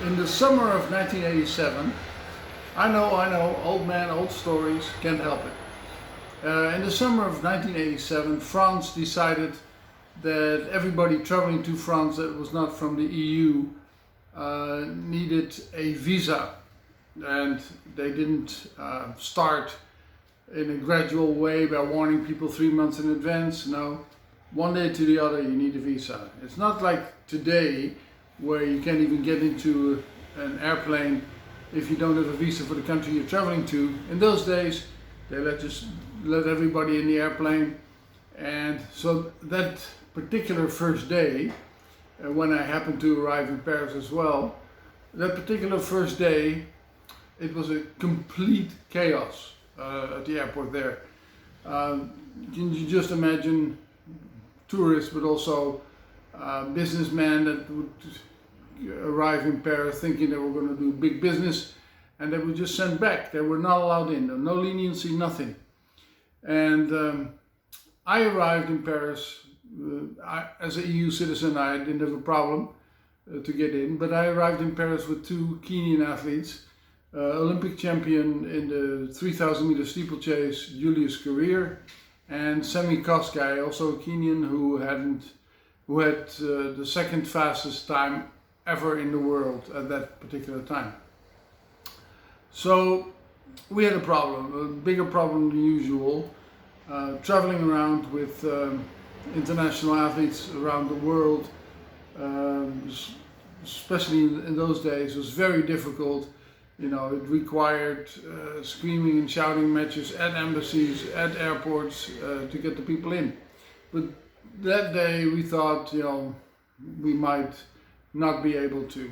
In the summer of 1987, I know, old man, old stories, can't help it. In the summer of 1987, France decided that everybody traveling to France that was not from the EU needed a visa. And they didn't start in a gradual way by warning people 3 months in advance. No, one day to the other you need a visa. It's not like today where you can't even get into an airplane if you don't have a visa for the country you're traveling to. In those days they let everybody in the airplane, and so that particular first day, when I happened to arrive in Paris as well, that particular first day it was a complete chaos at the airport there. Can you just imagine tourists, but also businessmen that would arrive in Paris thinking they were going to do big business, and they were just sent back. They were not allowed in. There was no leniency, nothing. And I arrived in Paris. As an EU citizen, I didn't have a problem to get in, but I arrived in Paris with two Kenyan athletes. Olympic champion in the 3,000 meter steeplechase, Julius Korir, and Sammy Kosgei, also a Kenyan who had the second fastest time ever in the world at that particular time. So we had a problem, a bigger problem than usual, traveling around with international athletes around the world, especially in those days, was very difficult. You know, it required screaming and shouting matches at embassies, at airports to get the people in. But that day we thought, you know, we might not be able to.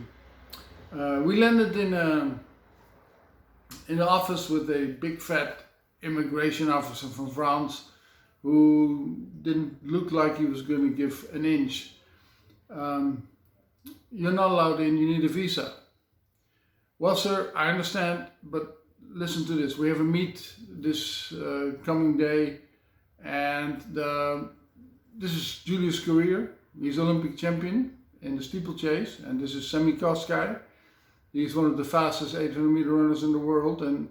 We landed in an office with a big fat immigration officer from France who didn't look like he was going to give an inch. You're not allowed in, you need a visa. Well, sir, I understand, but listen to this. We have a meet this coming day, and this is Julius Korir. He's Olympic champion in the steeplechase, and this is Sammy Kosgei. He's one of the fastest 800 meter runners in the world, and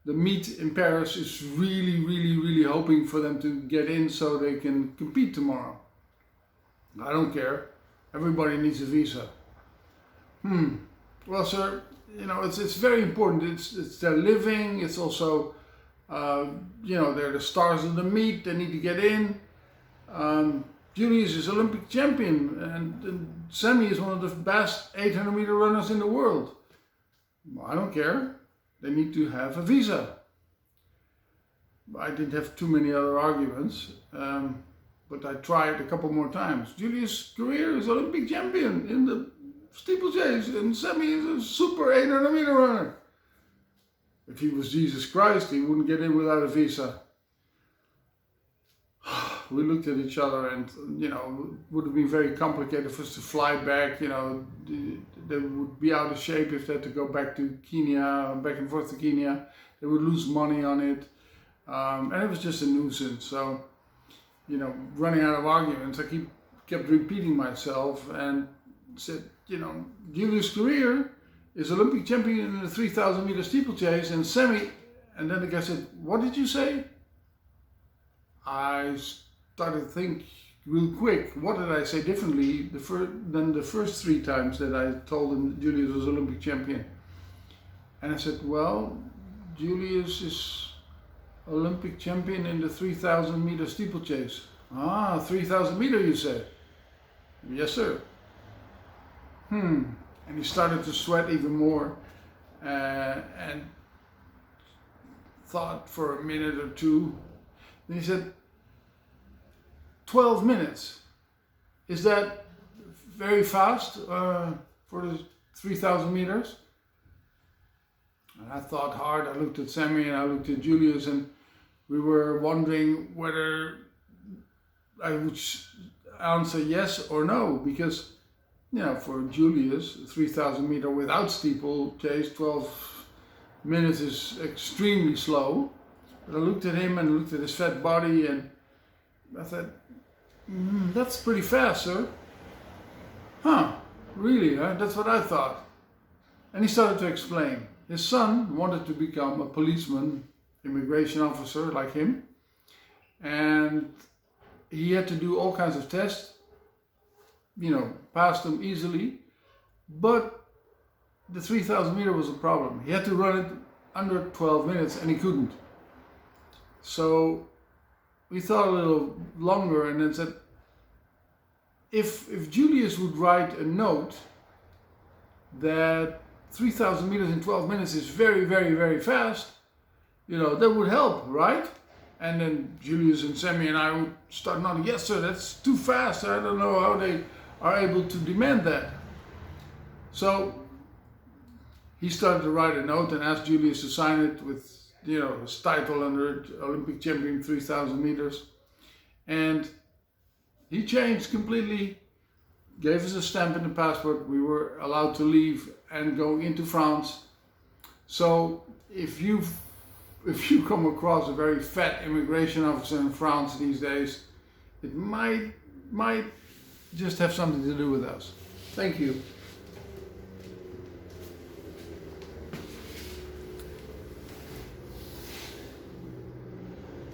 the meet in Paris is really hoping for them to get in so they can compete tomorrow. I don't care. Everybody needs a visa. Well, sir, you know, it's very important. It's their living. It's also, you know, they're the stars of the meet. They need to get in. Julius is Olympic champion, and Sammy is one of the best 800 meter runners in the world. Well, I don't care. They need to have a visa. I didn't have too many other arguments, but I tried a couple more times. Julius Korir is Olympic champion in the steeplechase, and Sammy is a super 800 meter runner. If he was Jesus Christ, he wouldn't get in without a visa. We looked at each other, and you know, it would have been very complicated for us to fly back. You know, they would be out of shape if they had to go back to Kenya, back and forth to Kenya. They would lose money on it, and it was just a nuisance. So, you know, running out of arguments, I kept repeating myself and said, you know, Julius Korir is Olympic champion in the 3,000 meter steeplechase, and Sammy. And then the guy said, "What did you say?" I started to think real quick, what did I say differently than the first 3 times that I told him Julius was Olympic champion? And I said, well, Julius is Olympic champion in the 3,000 meter steeplechase. Ah, 3,000 meter you said? Yes, sir. And he started to sweat even more and thought for a minute or two. Then he said, 12 minutes. Is that very fast for the 3,000 meters? And I thought hard. I looked at Sammy and I looked at Julius, and we were wondering whether I would answer yes or no, because, you know, for Julius, 3,000 meter without steeplechase, 12 minutes is extremely slow. But I looked at him and looked at his fat body, and I thought, that's pretty fast, sir. Huh, really, huh? That's what I thought. And he started to explain. His son wanted to become a policeman, immigration officer like him. And he had to do all kinds of tests, passed them easily. But the 3,000 meter was a problem. He had to run it under 12 minutes and he couldn't. So we thought a little longer and then said, if Julius would write a note that 3,000 meters in 12 minutes is very, very, very fast, that would help, right? And then Julius and Sammy and I would start nodding, yes sir, that's too fast. I don't know how they are able to demand that. So he started to write a note and asked Julius to sign it with, his title under it, Olympic champion 3,000 meters. And he changed completely, gave us a stamp in the passport. We were allowed to leave and go into France. So if you come across a very fat immigration officer in France these days, it might just have something to do with us. Thank you.